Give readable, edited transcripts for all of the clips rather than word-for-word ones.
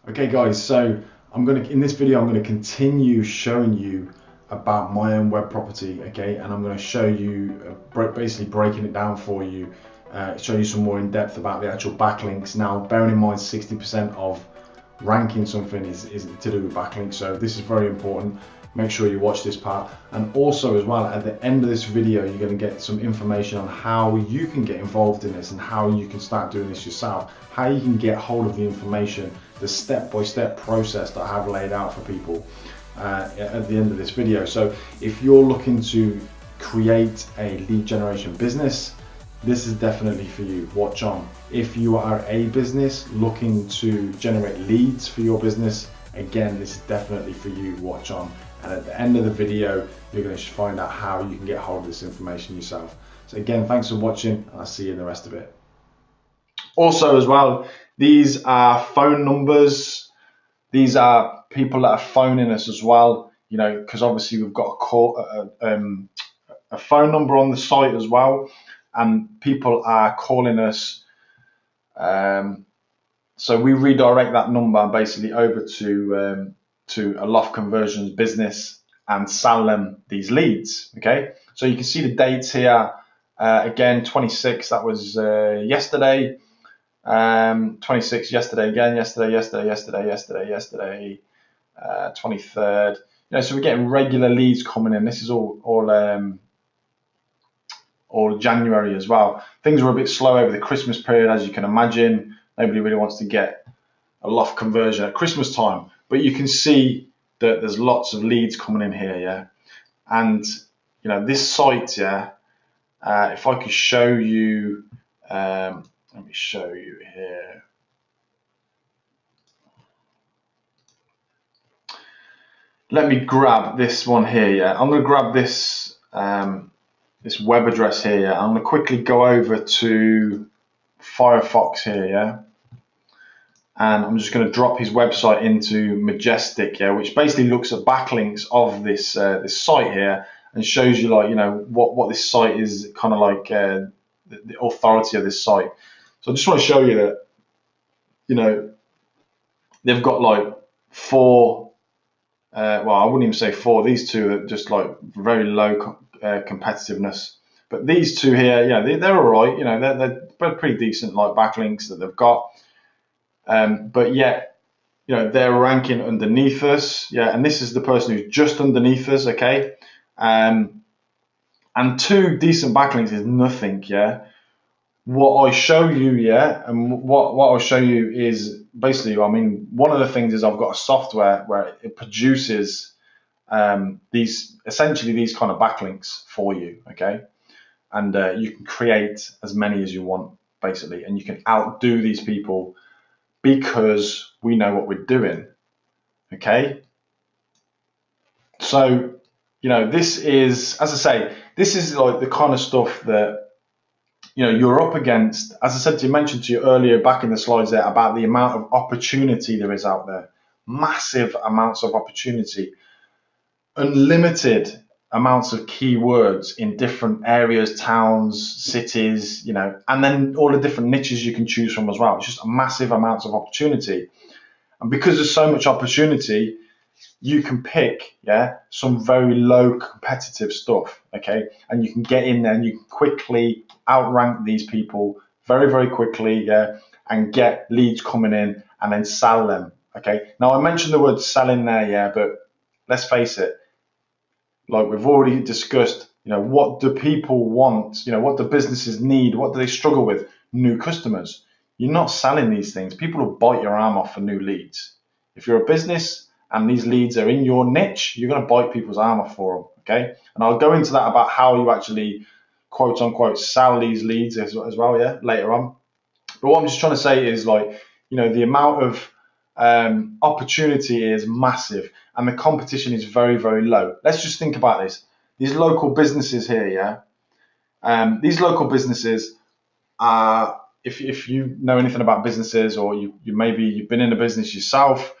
Okay guys, so in this video I'm gonna continue showing you about my own web property, okay, and I'm going to show you basically breaking it down for you, show you some more in depth about the actual backlinks. Now bearing in mind 60% of ranking something is to do with backlinks, so this is very important. Make sure you watch this part, and also as well at the end of this video you're going to get some information on how you can get involved in this and how you can start doing this yourself, how you can get hold of the information, the step-by-step process that I have laid out for people at the end of this video. So if you're looking to create a lead generation business, this is definitely for you. Watch on. If you are a business looking to generate leads for your business, again, this is definitely for you. Watch on. And at the end of the video, you're going to find out how you can get hold of this information yourself. So again, thanks for watching, and I'll see you in the rest of it. Also as well, these are phone numbers. These are people that are phoning us as well, you know, because obviously we've got a phone number on the site as well, and people are calling us. So we redirect that number basically over to a Loft Conversions business and sell them these leads. Okay, so you can see the dates here. Again, 26, that was yesterday. 26 yesterday again, yesterday, 23rd. You know, so we're getting regular leads coming in. This is all January as well. Things were a bit slow over the Christmas period, as you can imagine. Nobody really wants to get a loft conversion at Christmas time, but you can see that there's lots of leads coming in here, yeah. And you know, this site, yeah. If I could show you, let me show you here. Let me grab this one here, yeah. I'm going to grab this this web address here, yeah. I'm going to quickly go over to Firefox here, yeah. And I'm just going to drop his website into Majestic, yeah, which basically looks at backlinks of this this site here and shows you, like, you know, what this site is, kind of like the authority of this site. So I just want to show you that, you know, they've got like four. Well, I wouldn't even say four. These two are just like very low competitiveness. But these two here, yeah, they're all right. You know, they're pretty decent, like backlinks that they've got. But yet, you know, they're ranking underneath us. Yeah, and this is the person who's just underneath us. Okay, and two decent backlinks is nothing. Yeah. What I show you, yeah, and what I'll show you is basically, I mean, one of the things is I've got a software where it produces these kind of backlinks for you, okay, and you can create as many as you want basically, and you can outdo these people because we know what we're doing, okay. So, you know, this is, as I say, this is like the kind of stuff that, you know, you're up against. As I said to you, mentioned to you earlier back in the slides there about the amount of opportunity there is out there. Massive amounts of opportunity, unlimited amounts of keywords in different areas, towns, cities, you know, and then all the different niches you can choose from as well. It's just massive amounts of opportunity. And because there's so much opportunity, you can pick, yeah, some very low competitive stuff, okay, and you can get in there and you can quickly outrank these people very, very quickly, yeah, and get leads coming in and then sell them, okay. Now I mentioned the word selling there, yeah, but let's face it, like we've already discussed, you know, what do people want? You know, what do businesses need? What do they struggle with? New customers. You're not selling these things. People will bite your arm off for new leads. If you're a business and these leads are in your niche, you're going to bite people's arm off for them, okay? And I'll go into that about how you actually, quote unquote, sell these leads as well, yeah, later on. But what I'm just trying to say is, like, you know, the amount of opportunity is massive and the competition is very, very low. Let's just think about this. These local businesses here, yeah, these local businesses are, if you know anything about businesses, or you've been in a business yourself,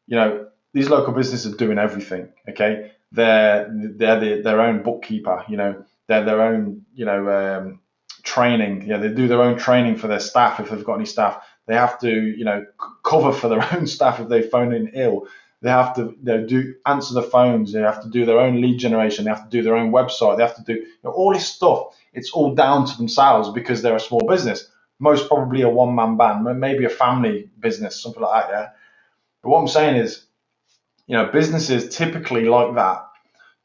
you know, these local businesses are doing everything, okay? They're their own bookkeeper, you know, they're their own, you know, training. Yeah, they do their own training for their staff if they've got any staff. They have to, cover for their own staff if they phone in ill. They have to, answer the phones. They have to do their own lead generation. They have to do their own website. They have to do all this stuff. It's all down to themselves because they're a small business. Most probably a one-man band, maybe a family business, something like that. Yeah. But what I'm saying is, businesses typically like that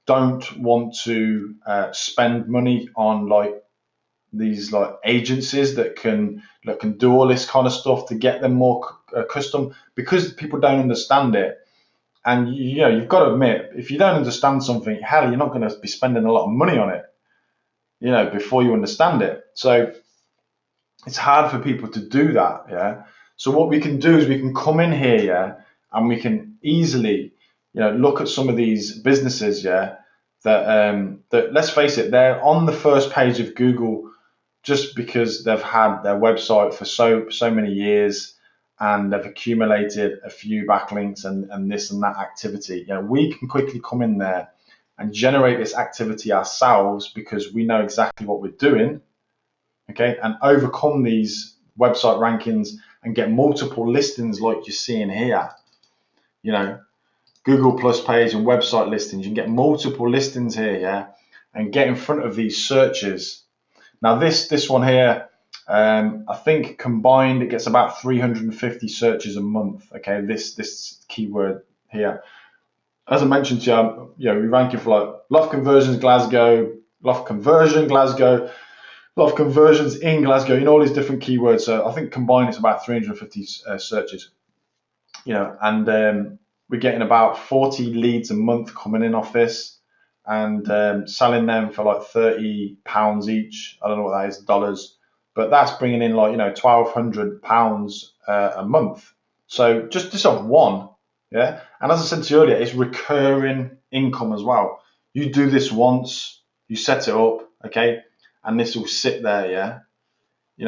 don't want to spend money on like these like agencies that can do all this kind of stuff to get them more custom, because people don't understand it. And you've got to admit, if you don't understand something, hell, you're not going to be spending a lot of money on it, before you understand it. So it's hard for people to do that. Yeah. So what we can do is we can come in here, yeah, and we can easily, look at some of these businesses, yeah, that let's face it, they're on the first page of Google just because they've had their website for so many years and they've accumulated a few backlinks and this and that activity. We can quickly come in there and generate this activity ourselves because we know exactly what we're doing, okay, and overcome these website rankings and get multiple listings like you're seeing here. Google Plus page and website listings. You can get multiple listings here, yeah, and get in front of these searches. Now this one here, I think combined it gets about 350 searches a month. Okay, this keyword here. As I mentioned to you, we're ranking for like loft conversions Glasgow, loft conversion Glasgow, loft conversions in Glasgow. All these different keywords. So I think combined it's about 350 searches. And we're getting about 40 leads a month coming in off this, and selling them for like £30 each. I don't know what that is, dollars, but that's bringing in like £1,200 a month. So just off one, yeah. And as I said to you earlier, it's recurring income as well. You do this once, you set it up, okay, and this will sit there, yeah.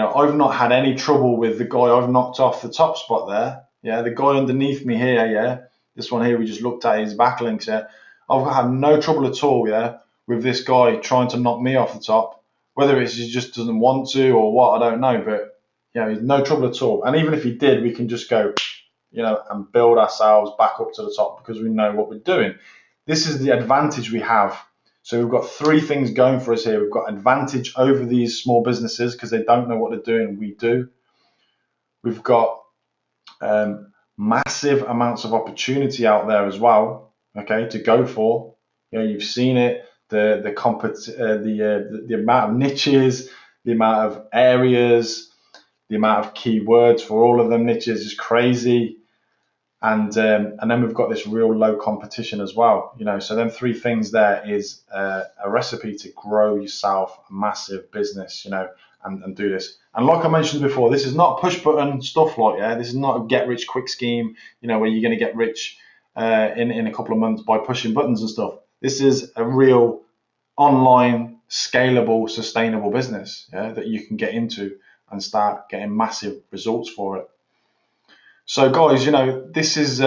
I've not had any trouble with the guy I've knocked off the top spot there. Yeah, the guy underneath me here, yeah, this one here we just looked at his backlinks, yeah. I've had no trouble at all, yeah, with this guy trying to knock me off the top. Whether it's he just doesn't want to or what, I don't know, but he's no trouble at all. And even if he did, we can just go, and build ourselves back up to the top because we know what we're doing. This is the advantage we have. So we've got three things going for us here. We've got advantage over these small businesses because they don't know what they're doing, we do. We've got massive amounts of opportunity out there as well, okay, to go for. You've seen it, the amount of niches, the amount of areas, the amount of keywords for all of them niches is crazy. And then we've got this real low competition as well. So them three things there is a recipe to grow yourself a massive business, and do this. And like I mentioned before, this is not push button stuff this is not a get rich quick scheme, where you're going to get rich in a couple of months by pushing buttons and stuff. This is a real online, scalable, sustainable business, that you can get into and start getting massive results for it. So guys, this is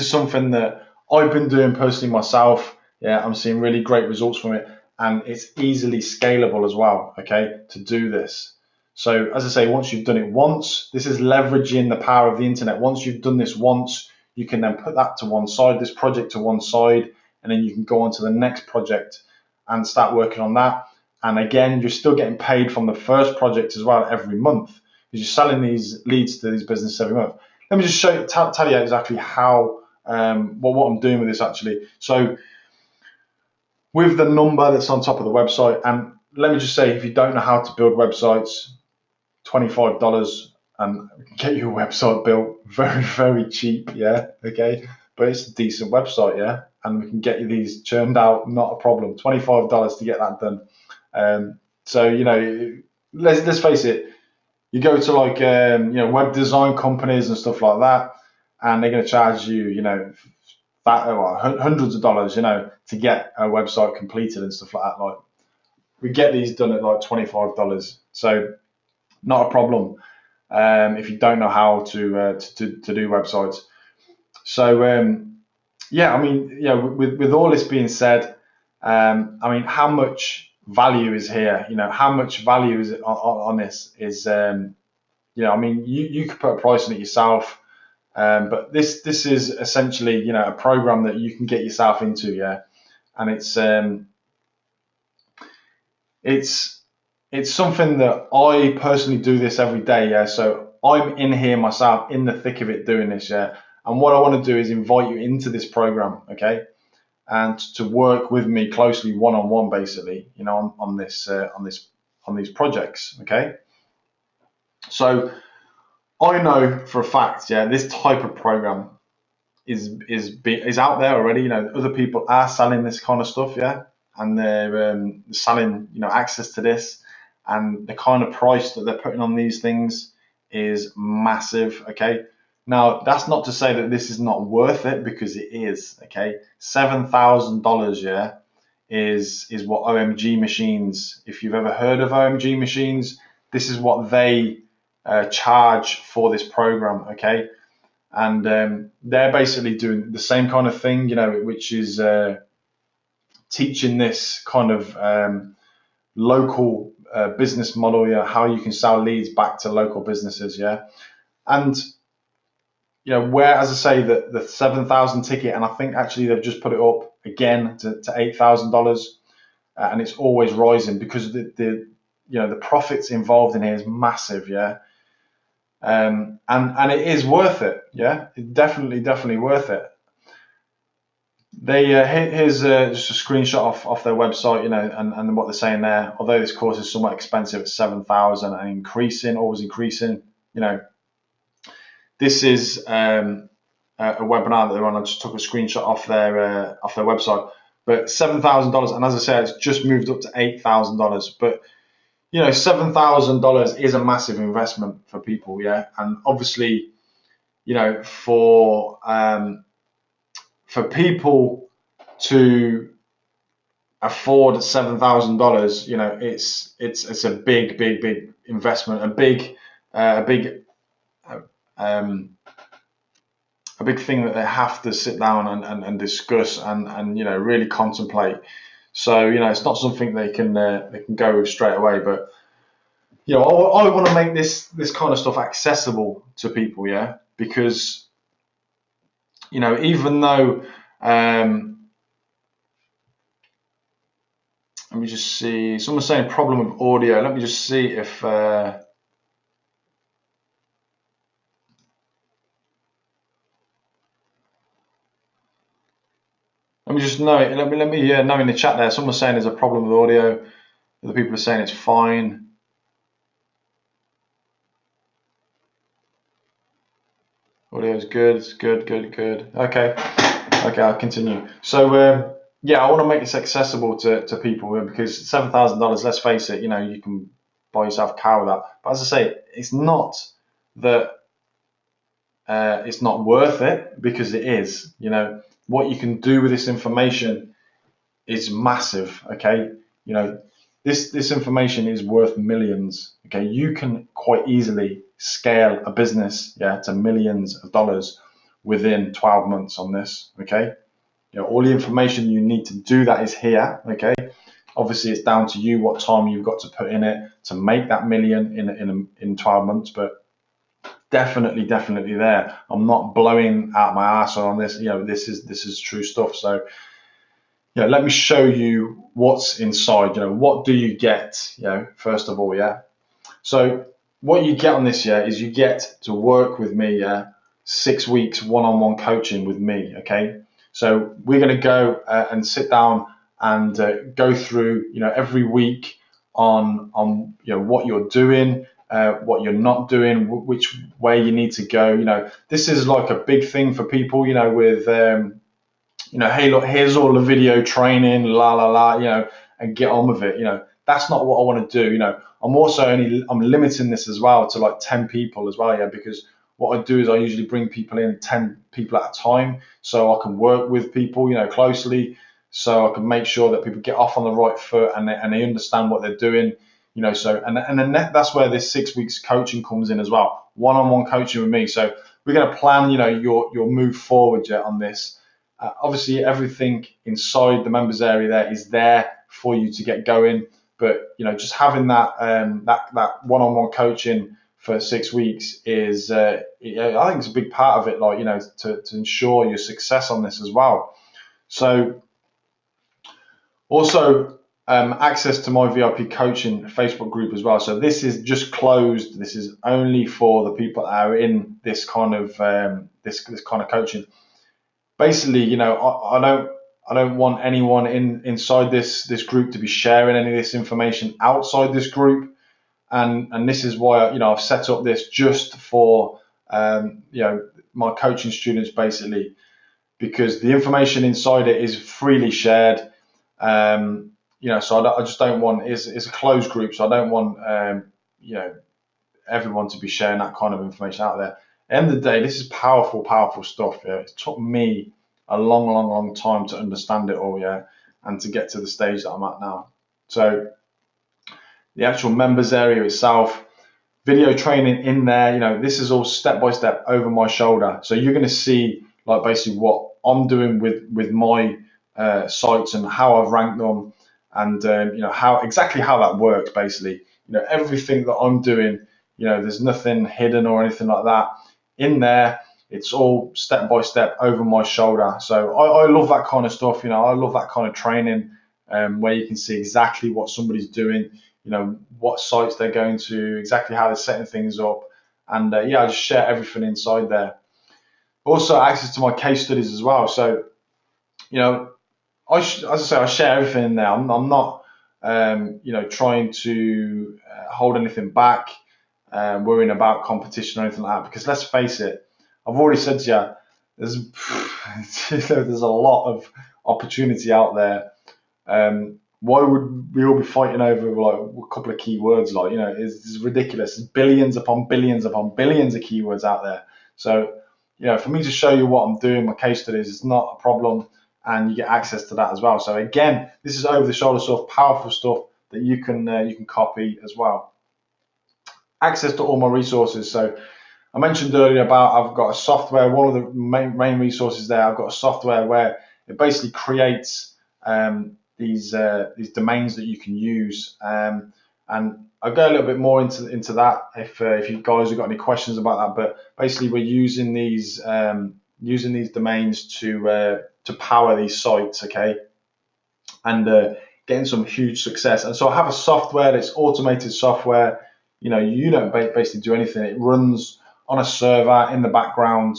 something that I've been doing personally myself. Yeah, I'm seeing really great results from it, and it's easily scalable as well, okay, to do this. So as I say, once you've done it once, this is leveraging the power of the internet. Once you've done this once, you can then put that to one side, this project to one side, and then you can go on to the next project and start working on that. And again, you're still getting paid from the first project as well every month. You're selling these leads to these businesses every month. Let me just show you, tell you exactly how, what I'm doing with this actually. So with the number that's on top of the website, and let me just say, if you don't know how to build websites, $25 and get your website built very, very cheap, yeah, okay? But it's a decent website, yeah? And we can get you these churned out, not a problem. $25 to get that done. So, let's face it, you go to like web design companies and stuff like that, and they're going to charge you hundreds of dollars to get a website completed and stuff like that. Like, we get these done at like $25, so not a problem if you don't know how to do websites. So with all this being said, how much value is here? How much value is on this is I mean, you could put a price on it yourself. But this is essentially, a program that you can get yourself into, yeah. And it's something that I personally do this every day, yeah. So I'm in here myself, in the thick of it, doing this, yeah. And what I want to do is invite you into this program, okay, and to work with me closely, one on one, basically, on these projects, okay. So I know for a fact, yeah, this type of program is out there already. Other people are selling this kind of stuff, yeah, and they're selling, access to this, and the kind of price that they're putting on these things is massive. Okay, now that's not to say that this is not worth it, because it is. Okay, $7,000, yeah, is what OMG machines. If you've ever heard of OMG machines, this is what they charge for this program. Okay, and they're basically doing the same kind of thing, which is teaching this kind of local business model, how you can sell leads back to local businesses, yeah. And where, as I say, the 7,000 ticket, and I think actually they've just put it up again to $8,000, and it's always rising, because the profits involved in here is massive, yeah. And it is worth it, yeah. It's definitely worth it. They here's just a screenshot off their website, and what they're saying there. Although this course is somewhat expensive at 7,000 and increasing, always increasing, this is a webinar that they're on. I just took a screenshot off their website, but $7,000, and as I said, it's just moved up to $8,000. But $7,000 is a massive investment for people, yeah, and obviously, for people to afford $7,000, it's a big investment, a big thing that they have to sit down and discuss and really contemplate. So it's not something they can go with straight away. But I want to make this kind of stuff accessible to people, yeah, because even though let me just see. Someone's saying problem with audio. Let me just see if let me just know it. Let me know in the chat there. Someone's saying there's a problem with audio. Other people are saying it's fine. Audio is good. It's good. Okay, I'll continue. So I want to make this accessible to people, because $7,000. Let's face it. You can buy yourself a car with that. But as I say, it's not that it's not worth it, because it is. What you can do with this information is massive. Okay, this information is worth millions. Okay, you can quite easily scale a business, to millions of dollars within 12 months on this. Okay, all the information you need to do that is here. Okay, obviously it's down to you what time you've got to put in it to make that million in 12 months, but definitely there. I'm not blowing out my ass on this. This is true stuff. So let me show you what's inside. What do you get? First of all, So what you get on this, is you get to work with me, 6 weeks one-on-one coaching with me. Okay, so we're going to go and sit down and go through, every week on what you're doing, what you're not doing, which way you need to go. This is like a big thing for people, with hey, look, here's all the video training, and get on with it. That's not what I want to do. I'm limiting this as well to like 10 people as well, because what I do is I usually bring people in 10 people at a time, so I can work with people, closely, so I can make sure that people get off on the right foot and they understand what they're doing, so and then that's where this 6 weeks coaching comes in as well, one-on-one coaching with me. So we're going to plan, your move forward on this. Obviously, everything inside the members area there is there for you to get going, but just having that that one-on-one coaching for 6 weeks is, I think it's a big part of it, like, to ensure your success on this as well. So also, access to my VIP coaching Facebook group as well. So this is just closed. This is only for the people that are in this kind of this kind of coaching. Basically, I don't want anyone inside this group to be sharing any of this information outside this group, and this is why I've set up this just for my coaching students, basically, because the information inside it is freely shared. So I just don't want, it's a closed group, so I don't want everyone to be sharing that kind of information out there. At the end of the day, this is powerful stuff. Yeah? It took me a long time to understand it all, yeah, and to get to the stage that I'm at now. So the actual members area itself, video training in there, this is all step by step over my shoulder. So you're going to see, like, basically what I'm doing with my sites and how I've ranked them, and how that works. Basically, everything that I'm doing, there's nothing hidden or anything like that in there. It's all step by step over my shoulder. So I love that kind of stuff. I love that kind of training, where you can see exactly what somebody's doing, what sites they're going to, exactly how they're setting things up, and I just share everything inside there. Also, access to my case studies as well. So, as I say, I share everything in there. I'm not, trying to hold anything back, worrying about competition or anything like that. Because let's face it, I've already said to you, there's a lot of opportunity out there. Why would we all be fighting over like a couple of keywords? Like, it's ridiculous. There's billions upon billions upon billions of keywords out there. So, for me to show you what I'm doing, my case studies, it's not a problem, and you get access to that as well. So again, this is over the shoulder stuff, powerful stuff that you can copy as well. Access to all my resources. So I mentioned earlier about I've got a software. One of the main resources there, I've got a software where it basically creates these domains that you can use, and I'll go a little bit more into that if you guys have got any questions about that. But basically, we're using these domains to power these sites, okay, and getting some huge success. And so I have a software that's automated software. You don't basically do anything. It runs on a server in the background,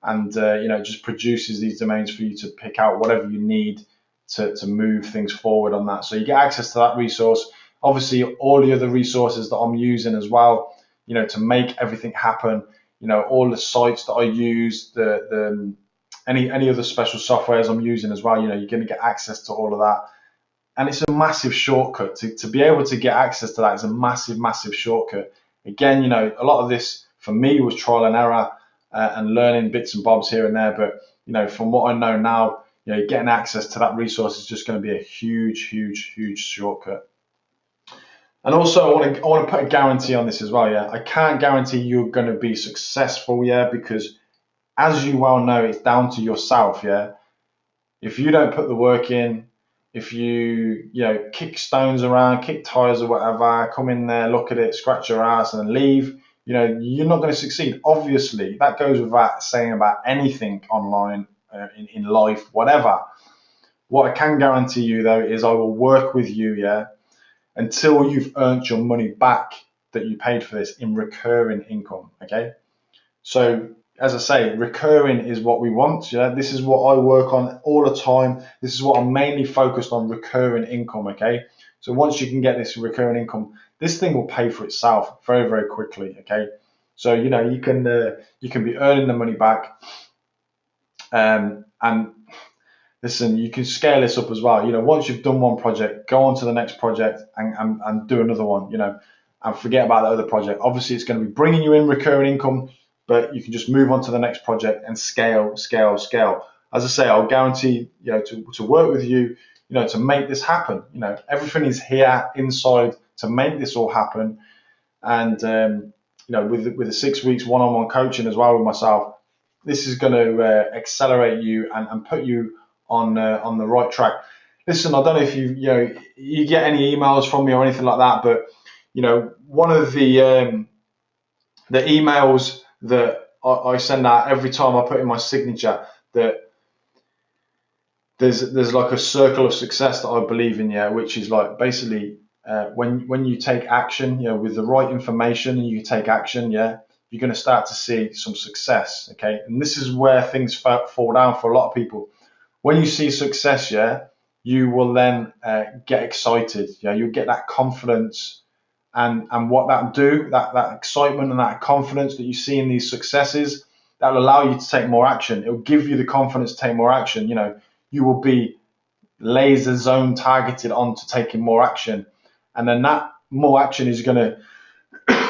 and it just produces these domains for you to pick out whatever you need to move things forward on that. So you get access to that resource. Obviously, all the other resources that I'm using as well, to make everything happen. All the sites that I use, any other special softwares I'm using as well. You're going to get access to all of that, and it's a massive shortcut to be able to get access to that. Is a massive shortcut. Again, a lot of this for me was trial and error, and learning bits and bobs here and there. But from what I know now, getting access to that resource is just going to be a huge shortcut. And also, I want to put a guarantee on this as well. Yeah, I can't guarantee you're going to be successful. Yeah, because as you well know, it's down to yourself. Yeah, if you don't put the work in, if you kick stones around, kick tires or whatever, come in there, look at it, scratch your ass, and then leave, you're not going to succeed. Obviously, that goes without saying about anything online, in life, whatever. What I can guarantee you though is I will work with you, yeah, until you've earned your money back that you paid for this in recurring income. Okay, so as I say, recurring is what we want. Yeah, this is what I work on all the time. This is what I'm mainly focused on, recurring income. Okay, so once you can get this recurring income, this thing will pay for itself very quickly. Okay, so you can be earning the money back, and listen, you can scale this up as well. Once you've done one project, go on to the next project and do another one. And forget about the other project. Obviously, it's going to be bringing you in recurring income, but you can just move on to the next project and scale. As I say, I'll guarantee, to work with you, to make this happen. Everything is here inside to make this all happen. And with the 6 weeks one-on-one coaching as well with myself, this is going to accelerate you and put you on the right track. Listen, I don't know if you get any emails from me or anything like that, but one of the the emails that I send out every time I put in my signature, that there's like a circle of success that I believe in, yeah, which is like basically when you take action, with the right information and you take action, yeah, you're going to start to see some success, okay? And this is where things fall down for a lot of people. When you see success, yeah, you will then get excited, yeah, you'll get that confidence, and what that do, that excitement and that confidence that you see in these successes, that'll allow you to take more action. It'll give you the confidence to take more action. You will be laser zone targeted onto taking more action, and then that more action is going to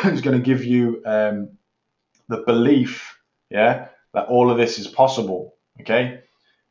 is going to give you the belief, yeah, that all of this is possible, okay?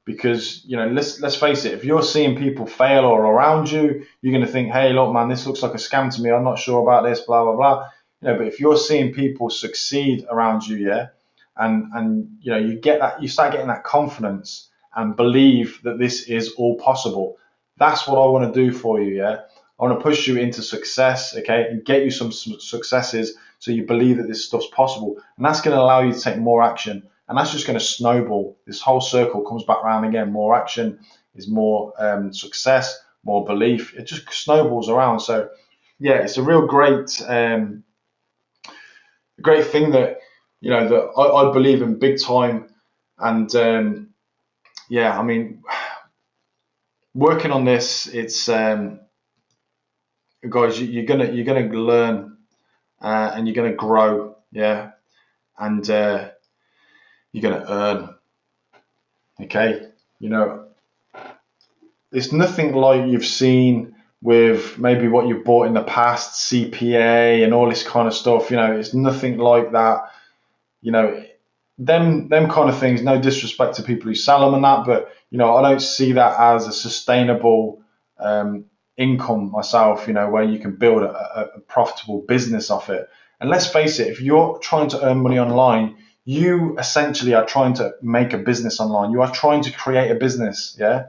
Because let's face it, if you're seeing people fail all around you, you're going to think, hey, look, man, this looks like a scam to me, I'm not sure about this, blah blah blah. But if you're seeing people succeed around you, yeah, and you start getting that confidence and believe that this is all possible. That's what I want to do for you, yeah. I want to push you into success, okay, and get you some successes so you believe that this stuff's possible, and that's going to allow you to take more action. And that's just going to snowball. This whole circle comes back around again. More action is more success, more belief. It just snowballs around. So, yeah, it's a real great thing that that I believe in big time. And yeah, I mean, working on this, it's guys, you're gonna learn and you're gonna grow, yeah, and you're gonna earn. Okay, it's nothing like you've seen with maybe what you've bought in the past, CPA and all this kind of stuff. It's nothing like that. Them kind of things. No disrespect to people who sell them and that, but I don't see that as a sustainable income myself. Where you can build a profitable business off it. And let's face it, if you're trying to earn money online, you essentially are trying to make a business online. You are trying to create a business, yeah.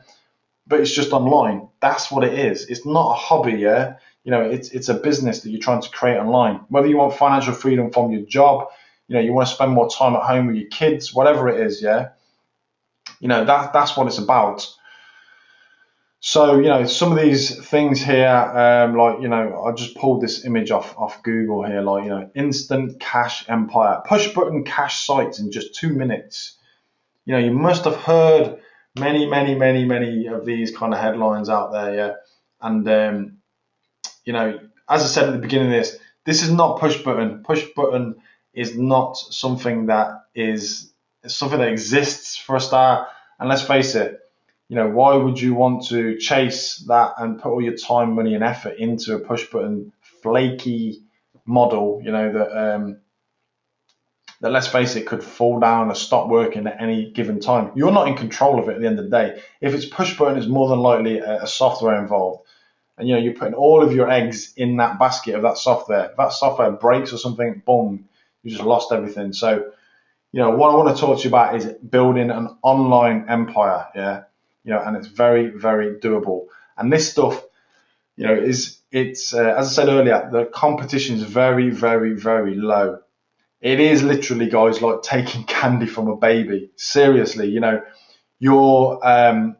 But it's just online. That's what it is. It's not a hobby, yeah. It's a business that you're trying to create online. Whether you want financial freedom from your job, you want to spend more time at home with your kids, whatever it is, yeah. That's what it's about. So some of these things here, I just pulled this image off Google here, instant cash empire, push button cash sites in just 2 minutes. You must have heard many of these kind of headlines out there, yeah. And as I said at the beginning of this is not push button. Push button is not something that exists for a start. And let's face it, why would you want to chase that and put all your time, money, and effort into a push button flaky model, that, let's face it, could fall down or stop working at any given time. You're not in control of it at the end of the day. If it's push button, it's more than likely a software involved. And you're putting all of your eggs in that basket of that software. If that software breaks or something, boom, you just lost everything. So, what I want to talk to you about is building an online empire, yeah. And it's very, very doable. And this stuff, it's as I said earlier, the competition is very, very, very low. It is literally, guys, like taking candy from a baby. Seriously, you've got to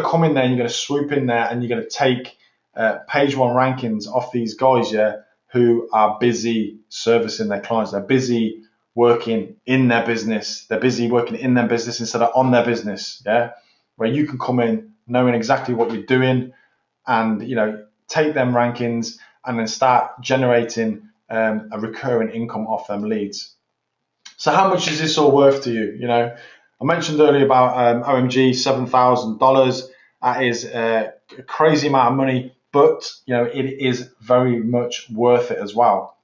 come in there and you're going to swoop in there and you're going to take page one rankings off these guys, yeah, who are busy servicing their clients. They're busy working in their business. They're busy working in their business instead of on their business, yeah. Where you can come in knowing exactly what you're doing and take them rankings and then start generating a recurring income off them leads. So how much is this all worth to you? I mentioned earlier about OMG, $7,000. That is a crazy amount of money, but it is very much worth it as well.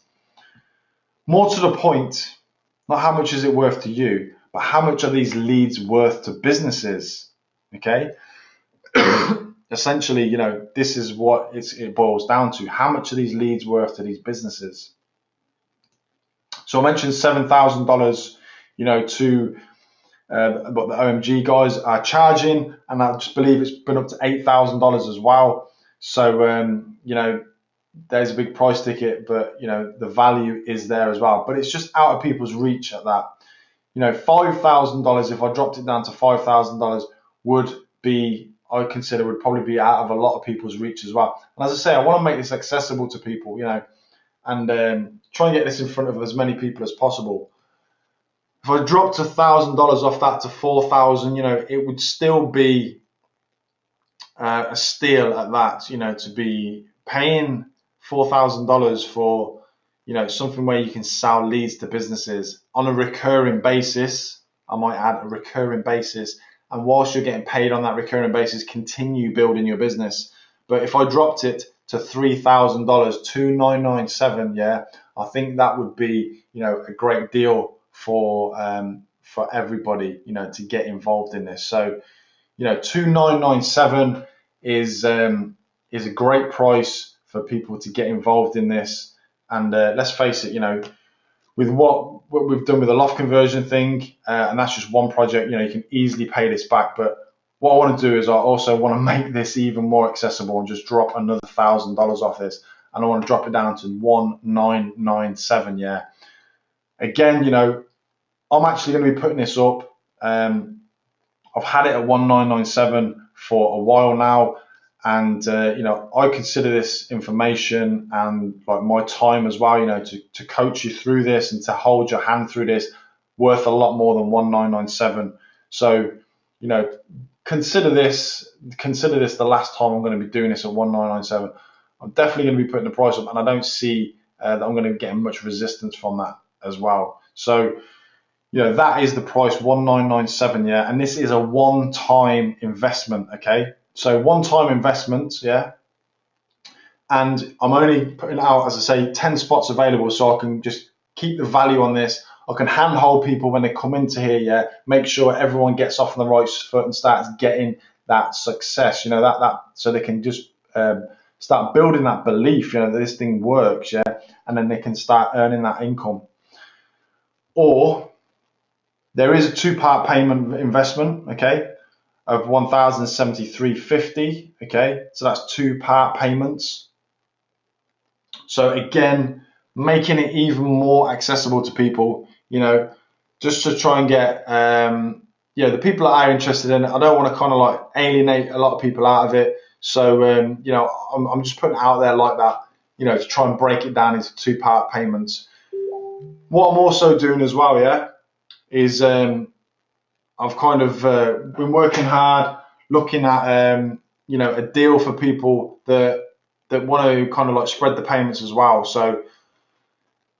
More to the point, not how much is it worth to you, but how much are these leads worth to businesses? Okay. Essentially, this is what it boils down to. How much are these leads worth to these businesses? So I mentioned $7,000, to what the OMG guys are charging, and I just believe it's been up to $8,000 as well. So, there's a big price ticket, but the value is there as well. But it's just out of people's reach at that. $5,000, if I dropped it down to $5,000, would be, I consider, would probably be out of a lot of people's reach as well. And as I say, I want to make this accessible to people, and try and get this in front of as many people as possible. If I dropped $1,000 off that to 4,000, it would still be a steal at that, to be paying $4,000 for, something where you can sell leads to businesses on a recurring basis. I might add a recurring basis. And whilst you're getting paid on that recurring basis, continue building your business. But if I dropped it to $3,000, $2,997, I think that would be, a great deal for everybody, to get involved in this. So, $2,997 is a great price for people to get involved in this. And let's face it, with what we've done with the loft conversion thing, and that's just one project, you can easily pay this back. But what I want to do is I also want to make this even more accessible and just drop another $1,000 off this. And I want to drop it down to $1,997. Again, I'm actually going to be putting this up. I've had it at $1,997 for a while now. And, I consider this information and like my time as well, to coach you through this and to hold your hand through this worth a lot more than $1,997. So, consider this the last time I'm going to be doing this at $1,997. I'm definitely going to be putting the price up, and I don't see that I'm going to be getting much resistance from that as well. So, that is the price, $1,997, and this is a one-time investment, okay? So one-time investment, and I'm only putting out, as I say, 10 spots available, so I can just keep the value on this. I can handhold people when they come into here, make sure everyone gets off on the right foot and starts getting that success, that so they can just start building that belief, that this thing works, and then they can start earning that income. Or there is a two-part payment investment, okay, of $1,073.50, okay, so that's two-part payments. So again, making it even more accessible to people, just to try and get, the people that are interested in it. I don't want to kind of like alienate a lot of people out of it. So, I'm just putting it out there like that, to try and break it down into two-part payments. What I'm also doing as well, is I've kind of been working hard, looking at a deal for people that want to kind of like spread the payments as well. So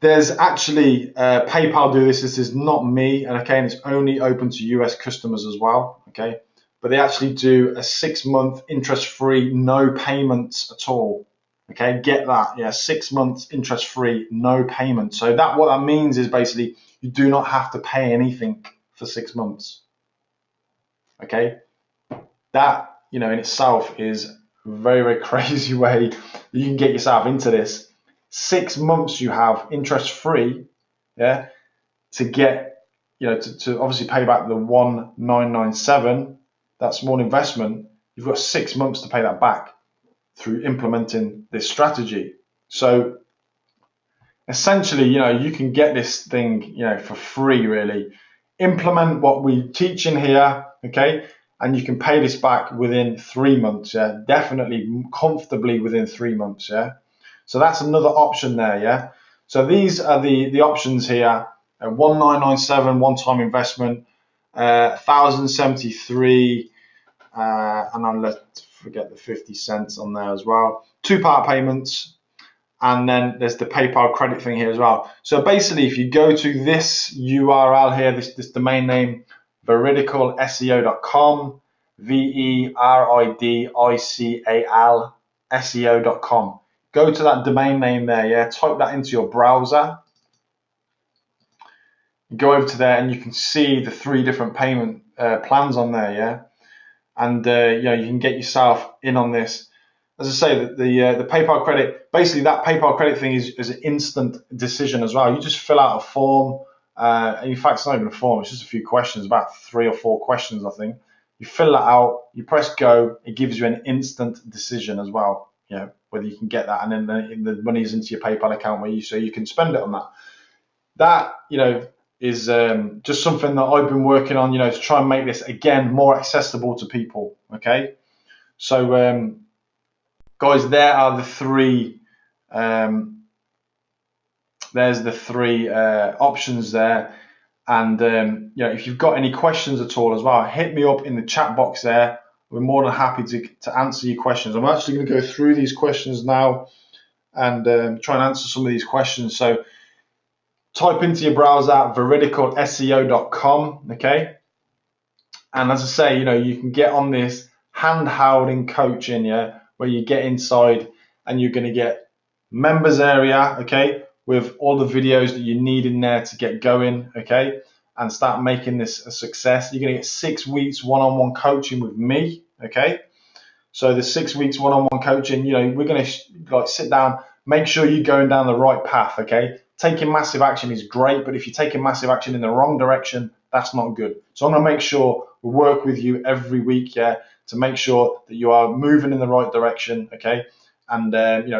there's actually PayPal do this. This is not me, and it's only open to US customers as well. Okay, but they actually do a 6-month interest-free, no payments at all. Okay, get that? 6 months interest-free, no payment. So what that means is basically you do not have to pay anything for 6 months. Okay, that in itself is a very, very crazy way that you can get yourself into this. 6 months you have interest free, to get to obviously pay back the $1,997, that small investment. You've got 6 months to pay that back through implementing this strategy. So essentially, you can get this thing for free, really. Implement what we teach in here, okay, and you can pay this back within 3 months, definitely comfortably within 3 months, So that's another option there, So these are the options here: 1,997 one-time investment, 1,073, and I'll forget the 50 cents on there as well. Two-part payments. And then there's the PayPal credit thing here as well. So basically, if you go to this URL here, this domain name, veridicalseo.com, VERIDICAL SEO.com. Go to that domain name there, type that into your browser. Go over to there and you can see the 3 different payment plans on there, And you can get yourself in on this. As I say, the PayPal credit, basically that PayPal credit thing is an instant decision as well. You just fill out a form. In fact, it's not even a form. It's just a few questions, about 3 or 4 questions, I think. You fill that out. You press go. It gives you an instant decision as well. whether you can get that, and then the money's into your PayPal account so you can spend it on that. That, is just something that I've been working on, to try and make this again more accessible to people. Okay, so guys, there are the three. There's the three options there, and if you've got any questions at all as well, hit me up in the chat box there. We're more than happy to answer your questions. I'm actually going to go through these questions now and try and answer some of these questions. So type into your browser veridicalseo.com, okay? And as I say, you can get on this hand-holding coaching, where you get inside and you're going to get members area, okay, with all the videos that you need in there to get going, okay, and start making this a success. You're going to get 6 weeks one-on-one coaching with me, okay? So the 6 weeks one-on-one coaching, we're going to sit down, make sure you're going down the right path, okay? Taking massive action is great, but if you're taking massive action in the wrong direction, that's not good. So I'm going to make sure we work with you every week, to make sure that you are moving in the right direction, okay? And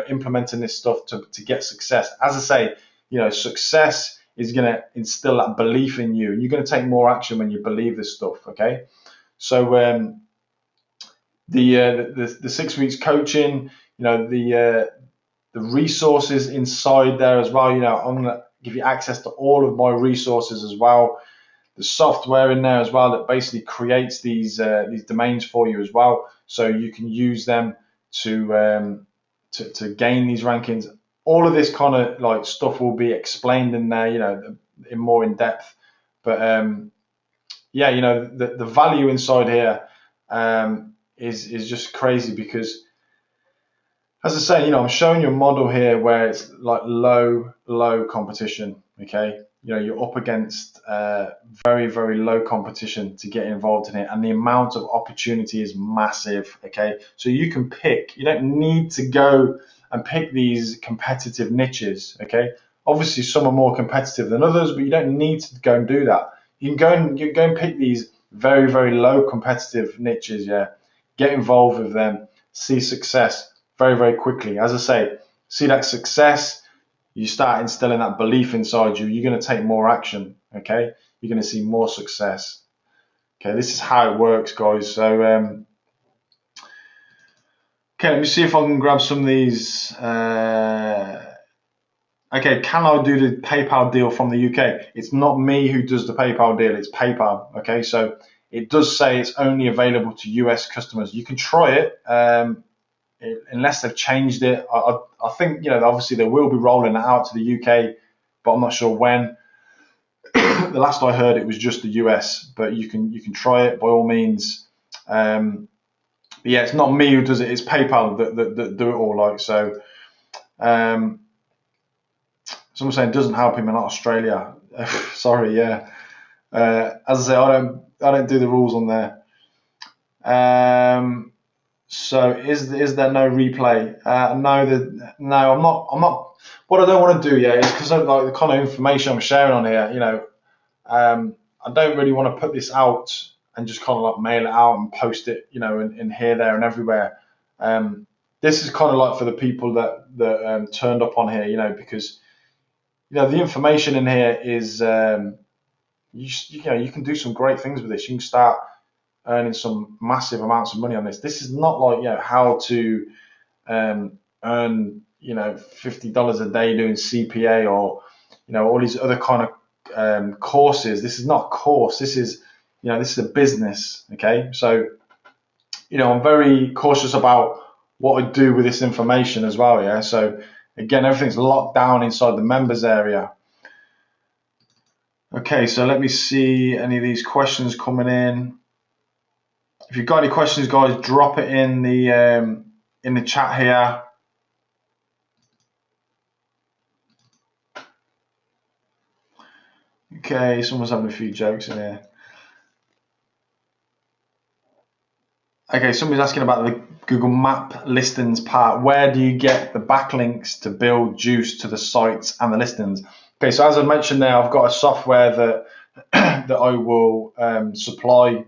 implementing this stuff to get success. As I say, success is going to instill that belief in you, and you're going to take more action when you believe this stuff, okay? So the 6 weeks coaching, the resources inside there as well. I'm going to give you access to all of my resources as well. The software in there as well that basically creates these domains for you as well, so you can use them to gain these rankings. All of this kind of stuff will be explained in there, in more in depth. But the value inside here is just crazy, because, as I say, I'm showing you a model here where it's like low competition. Okay, you're up against very, very low competition to get involved in it, and the amount of opportunity is massive. Okay, so you can pick. You don't need to go and pick these competitive niches. Okay, obviously some are more competitive than others, but you don't need to go and do that. You can go and pick these very, very low competitive niches. Get involved with them, see success very, very quickly. As I say, see that success, you start instilling that belief inside you, you're going to take more action, okay? You're going to see more success. Okay, this is how it works, guys. So, okay, let me see if I can grab some of these. Okay, can I do the PayPal deal from the UK? It's not me who does the PayPal deal, it's PayPal, okay? So it does say it's only available to US customers. You can try it. Unless they've changed it. I think, obviously they will be rolling it out to the UK, but I'm not sure when. The last I heard, it was just the US, but you can try it by all means. But yeah, it's not me who does it, it's PayPal that do it all. So someone saying it doesn't help him in Australia. Sorry, yeah. As I say, I don't do the rules on there. So is there no replay? No, I'm not. What I don't want to do, is because of the kind of information I'm sharing on here, I don't really want to put this out and just kind of mail it out and post it, in here, there, and everywhere. This is kind of for the people that turned up on here, because the information in here is you can do some great things with this. You can start earning some massive amounts of money on this. This is not how to earn $50 a day doing CPA or all these other kind of courses. This is not a course. This is this is a business. Okay, so I'm very cautious about what I do with this information as well. Yeah, so again, everything's locked down inside the members area. Okay, so let me see any of these questions coming in. If you've got any questions, guys, drop it in the chat here. Okay, someone's having a few jokes in here. Okay, somebody's asking about the Google Map listings part. Where do you get the backlinks to build juice to the sites and the listings? Okay, so as I mentioned there, I've got a software that that I will supply.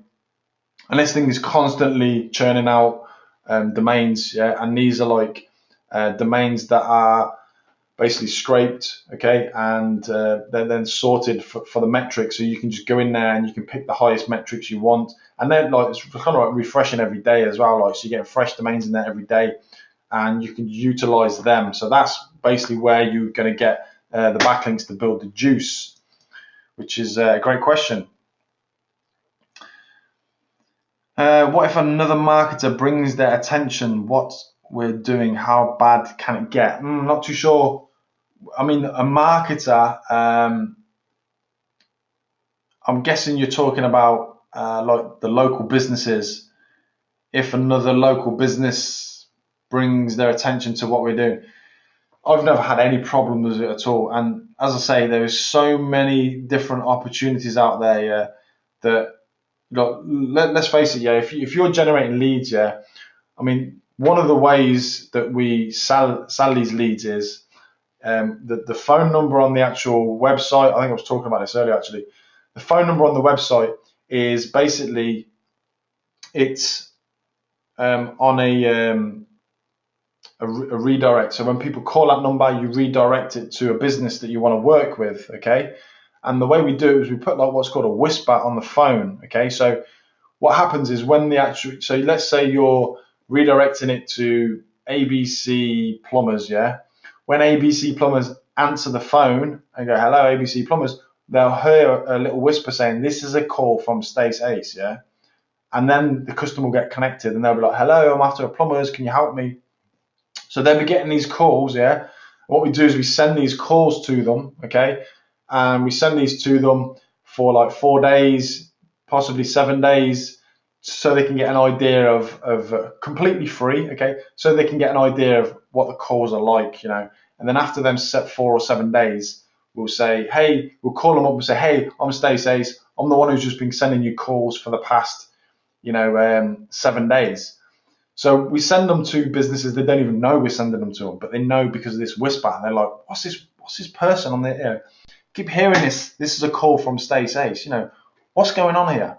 And this thing is constantly churning out domains, and these are domains that are basically scraped, okay, and they're then sorted for the metrics. So you can just go in there and you can pick the highest metrics you want, and then like it's kind of like refreshing every day as well. Like so, you're getting fresh domains in there every day, and you can utilize them. So that's basically where you're going to get the backlinks to build the juice, which is a great question. What if another marketer brings their attention what we're doing? How bad can it get? Not too sure. I mean, a marketer, I'm guessing you're talking about like the local businesses. If another local business brings their attention to what we're doing, I've never had any problem with it at all. And as I say, there is so many different opportunities out there, yeah, that let's face it, yeah, if you're generating leads, yeah, I mean, one of the ways that we sell these leads is the phone number on the actual website. I think I was talking about this earlier actually. The phone number on the website is basically it's on a redirect. So when people call that number, you redirect it to a business that you want to work with, okay? And the way we do it is we put like what's called a whisper on the phone, okay? So what happens is when the actual, so let's say you're redirecting it to ABC Plumbers, yeah? When ABC Plumbers answer the phone and go, hello, ABC Plumbers, they'll hear a little whisper saying, this is a call from Stace Ace, yeah? And then the customer will get connected and they'll be like, hello, I'm after a plumbers, can you help me? So they'll be getting these calls, yeah? What we do is we send these calls to them, okay? And we send these to them for like 4 days, possibly 7 days, so they can get an idea of completely free, okay? So they can get an idea of what the calls are like, you know. And then after them set 4 or 7 days, we'll say, hey, we'll call them up and say, hey, I'm Stacy. I'm the one who's just been sending you calls for the past, 7 days. So we send them to businesses they don't even know we're sending them to them, but they know because of this whisper. And they're like, what's this person on the keep hearing this. This is a call from Stace Ace. What's going on here?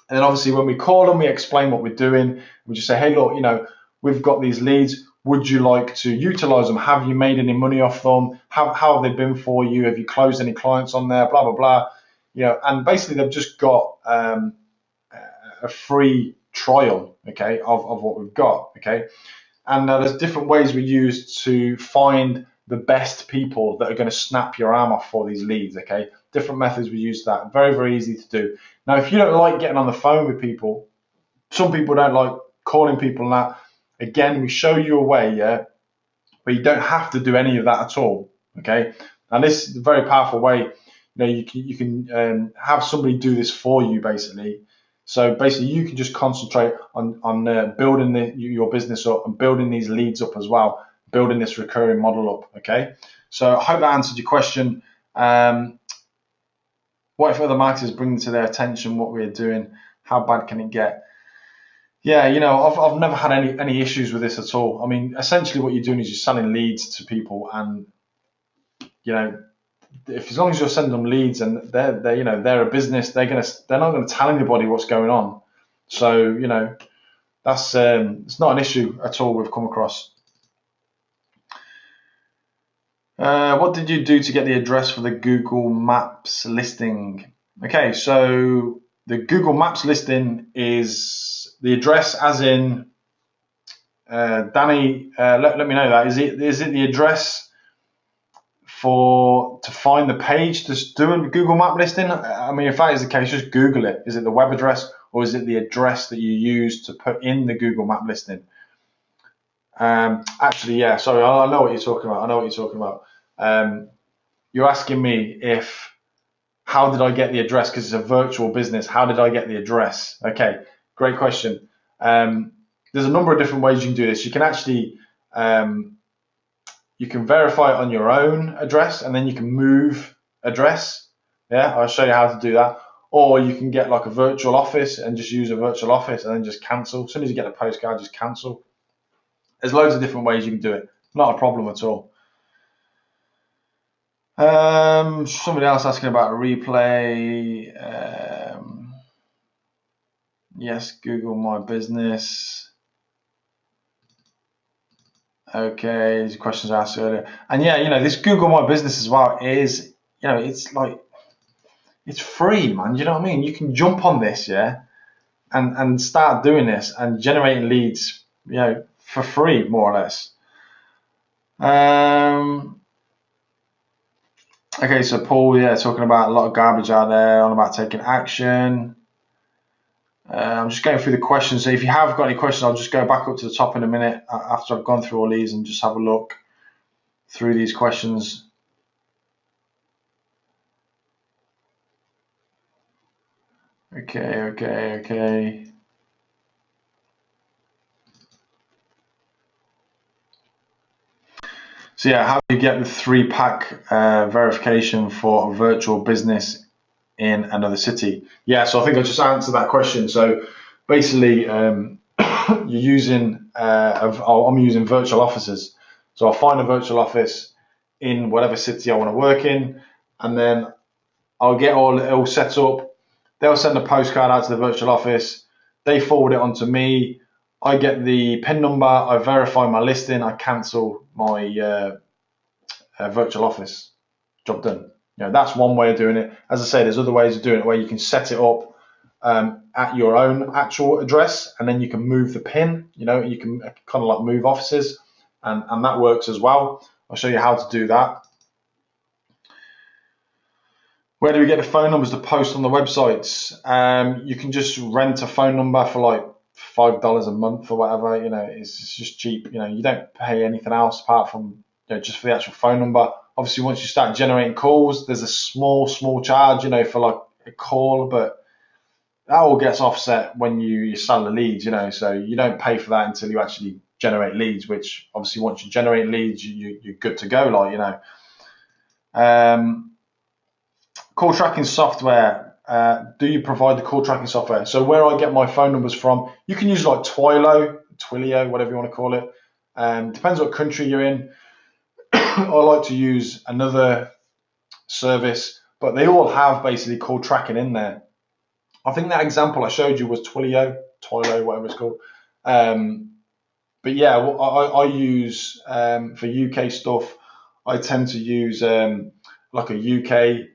And then obviously when we call them, we explain what we're doing. We just say, hey, look, we've got these leads. Would you like to utilize them? Have you made any money off them? How have they been for you? Have you closed any clients on there? Blah, blah, blah. And basically they've just got a free trial, okay, of what we've got, okay. And there's different ways we use to find the best people that are going to snap your arm off for these leads, okay. Different methods we use that. Very, very easy to do. Now, if you don't like getting on the phone with people, some people don't like calling people and that. Again, we show you a way, yeah, but you don't have to do any of that at all, okay. And this is a very powerful way. You can have somebody do this for you, basically. So basically, you can just concentrate on building your business up and building these leads up as well, building this recurring model up. Okay. So I hope that answered your question. What if other marketers bring to their attention what we're doing? How bad can it get? Yeah, I've never had any issues with this at all. I mean, essentially, what you're doing is you're selling leads to people, and if as long as you're sending them leads and they're a business, they're not gonna tell anybody what's going on. So that's it's not an issue at all we've come across. What did you do to get the address for the Google Maps listing? Okay, so the Google Maps listing is the address, as in Danny. Let me know that. Is it the address to find the page to do a Google Map listing? I mean, if that is the case, just Google it. Is it the web address or is it the address that you use to put in the Google Map listing? Actually, yeah, sorry, I know what you're talking about. You're asking me how did I get the address, because it's a virtual business. How did I get the address? Okay, great question. There's a number of different ways you can do this. You can actually you can verify it on your own address, and then you can move address. Yeah, I'll show you how to do that. Or you can get like a virtual office and just use a virtual office and then just cancel. As soon as you get a postcard, just cancel. There's loads of different ways you can do it. Not a problem at all. Somebody else asking about a replay. Yes, Google My Business. Okay, these questions I asked earlier. And yeah, this Google My Business as well is, it's like, it's free, man. You know what I mean? You can jump on this, yeah, and start doing this and generating leads, for free, more or less. Okay, so Paul, yeah, talking about a lot of garbage out there, on about taking action. I'm just going through the questions. So if you have got any questions, I'll just go back up to the top in a minute after I've gone through all these and just have a look through these questions. Okay. So yeah, how do you get the 3-pack verification for a virtual business in another city? Yeah, so I think I just answered that question. So basically, you're using, I'm using virtual offices. So I'll find a virtual office in whatever city I want to work in, and then I'll get all set up. They'll send a postcard out to the virtual office. They forward it on to me. I get the PIN number. I verify my listing. I cancel my virtual office. Job done. That's one way of doing it. As I say, there's other ways of doing it where you can set it up at your own actual address, and then you can move the PIN. You can kind of like move offices, and that works as well. I'll show you how to do that. Where do we get the phone numbers to post on the websites? You can just rent a phone number for like $5 a month or whatever. It's just cheap. You don't pay anything else apart from just for the actual phone number. Obviously, once you start generating calls, there's a small charge, for like a call, but that all gets offset when you sell the leads. So you don't pay for that until you actually generate leads. Which obviously, once you generate leads, you're good to go. Call tracking software. Do you provide the call tracking software? So where I get my phone numbers from, you can use like Twilio, whatever you want to call it. Depends what country you're in. I like to use another service, but they all have basically call tracking in there. I think that example I showed you was Twilio, whatever it's called. But yeah, I use for UK stuff. I tend to use like a UK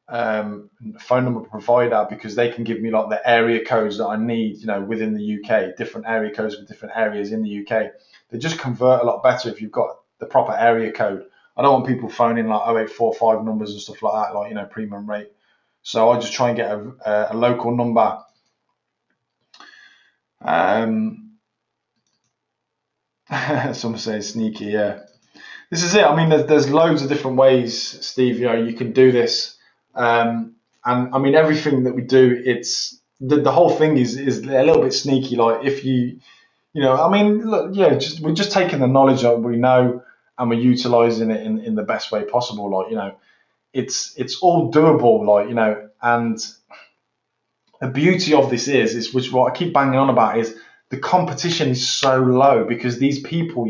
phone number provider because they can give me like the area codes that I need, within the UK, different area codes for different areas in the UK. They just convert a lot better if you've got the proper area code. I don't want people phoning like 0845 numbers and stuff like that, like, premium rate. So I just try and get a local number. Some say sneaky, yeah. This is it. I mean, there's loads of different ways, Steve. You can do this, and I mean everything that we do. It's the whole thing is a little bit sneaky. Like if I mean, look, we're just taking the knowledge that we know and we're utilizing it in the best way possible. Like it's all doable. Like and the beauty of this is which what I keep banging on about is the competition is so low because these people,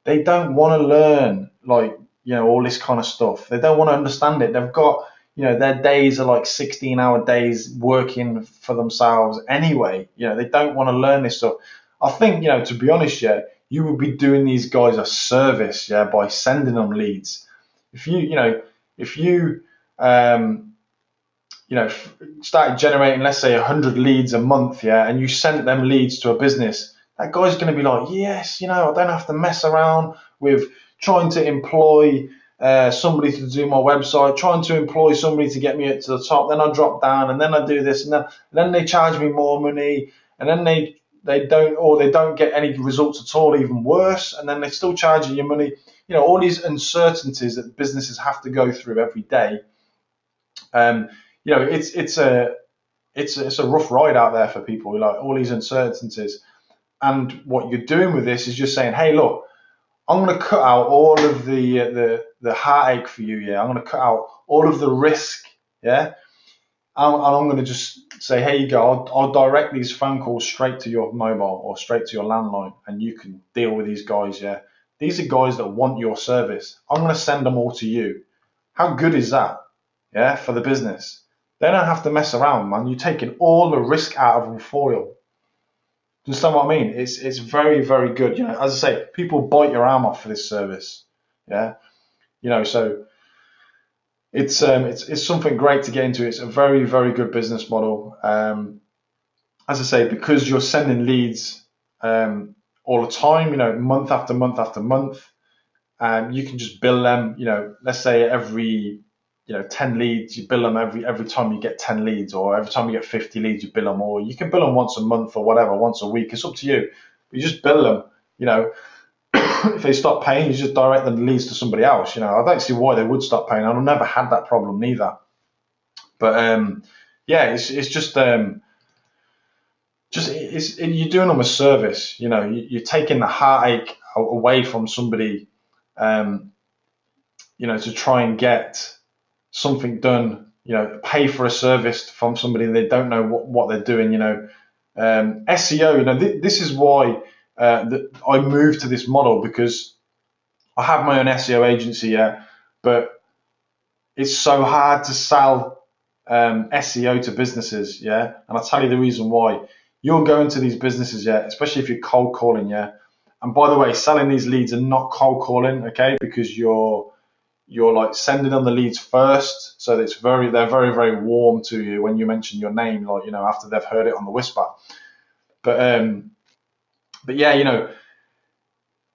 they don't want to learn like all this kind of stuff. They don't want to understand it. They've got their days are like 16-hour days working for themselves anyway. They don't want to learn this stuff. I think to be honest, you would be doing these guys a service, by sending them leads. If you started generating, let's say 100 leads a month, and you sent them leads to a business, that guy's going to be like, yes, I don't have to mess around with trying to employ somebody to do my website, trying to employ somebody to get me up to the top, then I drop down, and then I do this, and then they charge me more money, and then they don't get any results at all, even worse, and then they're still charging you money. All these uncertainties that businesses have to go through every day. It's a rough ride out there for people, like all these uncertainties. And what you're doing with this is just saying, hey, look, I'm going to cut out all of the heartache for you. Yeah, I'm going to cut out all of the risk. Yeah, and I'm going to just say, here you go. I'll direct these phone calls straight to your mobile or straight to your landline, and you can deal with these guys. Yeah, these are guys that want your service. I'm going to send them all to you. How good is that? Yeah, for the business. They don't have to mess around, man. You're taking all the risk out of them for you. you understand what I mean? It's very, very good. As I say, people bite your arm off for this service. Yeah, so it's something great to get into. It's a very, very good business model. As I say, because you're sending leads all the time, month after month after month, you can just bill them. Let's say every 10 leads, you bill them every time you get 10 leads, or every time you get 50 leads, you bill them, or you can bill them once a month or whatever, once a week. It's up to you. But you just bill them. If they stop paying, you just direct them leads to somebody else. I don't see why they would stop paying. I've never had that problem neither. But yeah, it's just you're doing them a service. You're taking the heartache away from somebody, to try and get something done. Pay for a service from somebody they don't know what they're doing. SEO. This is why I moved to this model, because I have my own SEO agency, yeah, but it's so hard to sell SEO to businesses, yeah. And I'll tell you the reason why. You'll go into these businesses, yeah, especially if you're cold calling, yeah. And by the way, selling these leads are not cold calling, okay, because you're like sending them the leads first, so that they're very, very warm to you when you mention your name, like after they've heard it on the whisper. But yeah,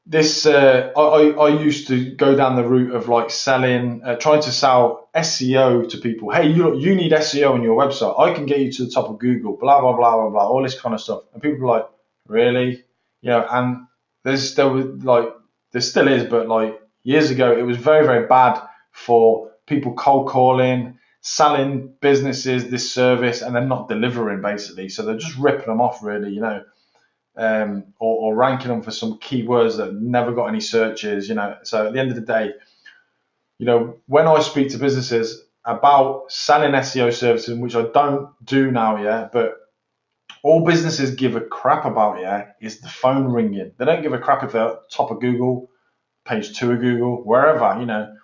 this I used to go down the route of like trying to sell SEO to people. Hey, you need SEO on your website. I can get you to the top of Google. Blah blah blah blah blah. All this kind of stuff. And people are like, really? And there still is, but like years ago, it was very, very bad for people cold calling, selling businesses this service, and then not delivering, basically. So they're just ripping them off, really. Or ranking them for some keywords that never got any searches. So at the end of the day, when I speak to businesses about selling SEO services, which I don't do now, yeah, but all businesses give a crap about, yeah, is the phone ringing. They don't give a crap if they're at top of Google, page 2 of Google, wherever,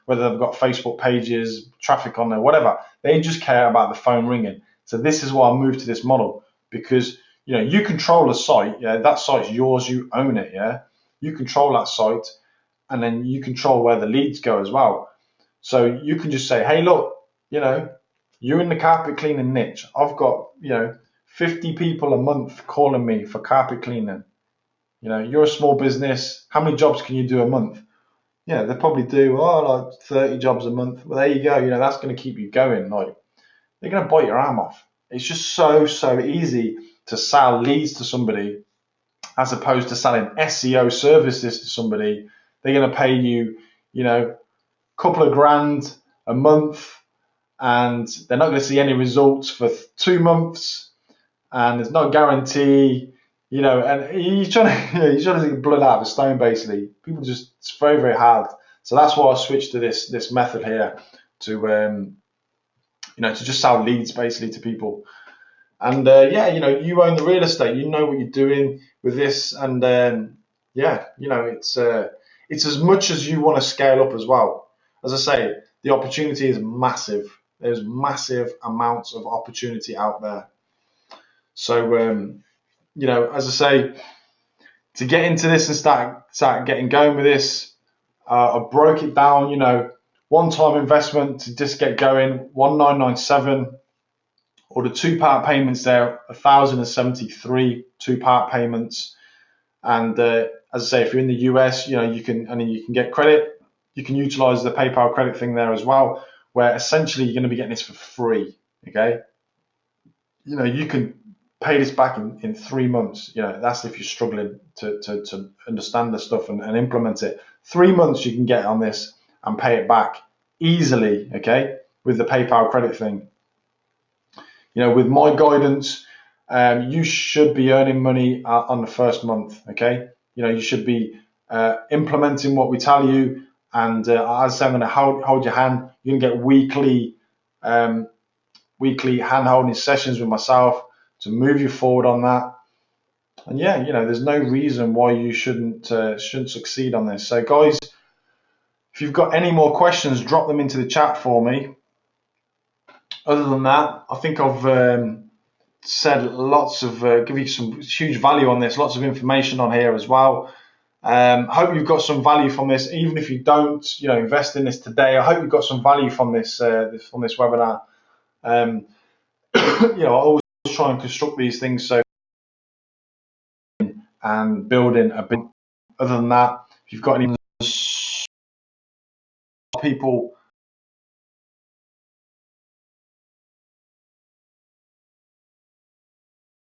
whether they've got Facebook pages, traffic on there, whatever. They just care about the phone ringing. So this is why I moved to this model, because you control a site, yeah, that site's yours, you own it, yeah. You control that site, and then you control where the leads go as well. So you can just say, hey, look, you're in the carpet cleaning niche. I've got, 50 people a month calling me for carpet cleaning. You're a small business. How many jobs can you do a month? Yeah, they probably do, like 30 jobs a month. Well, there you go. That's going to keep you going. Like, they're going to bite your arm off. It's just so easy to sell leads to somebody, as opposed to selling SEO services to somebody. They're going to pay you, a couple of grand a month, and they're not going to see any results for 2 months, and there's no guarantee, and you're trying to get blood out of a stone, basically. It's very, very hard. So that's why I switched to this method here to just sell leads basically to people. And yeah, you own the real estate. You know what you're doing with this, and yeah, it's as much as you want to scale up as well. As I say, the opportunity is massive. There's massive amounts of opportunity out there. So as I say, to get into this and start getting going with this, I broke it down. One-time investment to just get going, 1997. Or the 2-part payments there, 1,073 2-part payments. And as I say, if you're in the US, you can get credit. You can utilize the PayPal credit thing there as well, where essentially you're going to be getting this for free. Okay, you can pay this back in 3 months. That's if you're struggling to understand the stuff and implement it. 3 months you can get on this and pay it back easily. Okay, with the PayPal credit thing. With my guidance, you should be earning money on the first month. Okay, you should be implementing what we tell you, and as I say, I'm going to hold your hand. You can get weekly hand holding sessions with myself to move you forward on that. And yeah, there's no reason why you shouldn't succeed on this. So guys, if you've got any more questions, drop them into the chat for me. Other than that, I think I've said, lots of give you some huge value on this, lots of information on here as well. Hope you've got some value from this, even if you don't, invest in this today. I hope you've got some value from this webinar. I always try and construct these things so and building a bit. Other than that, if you've got any people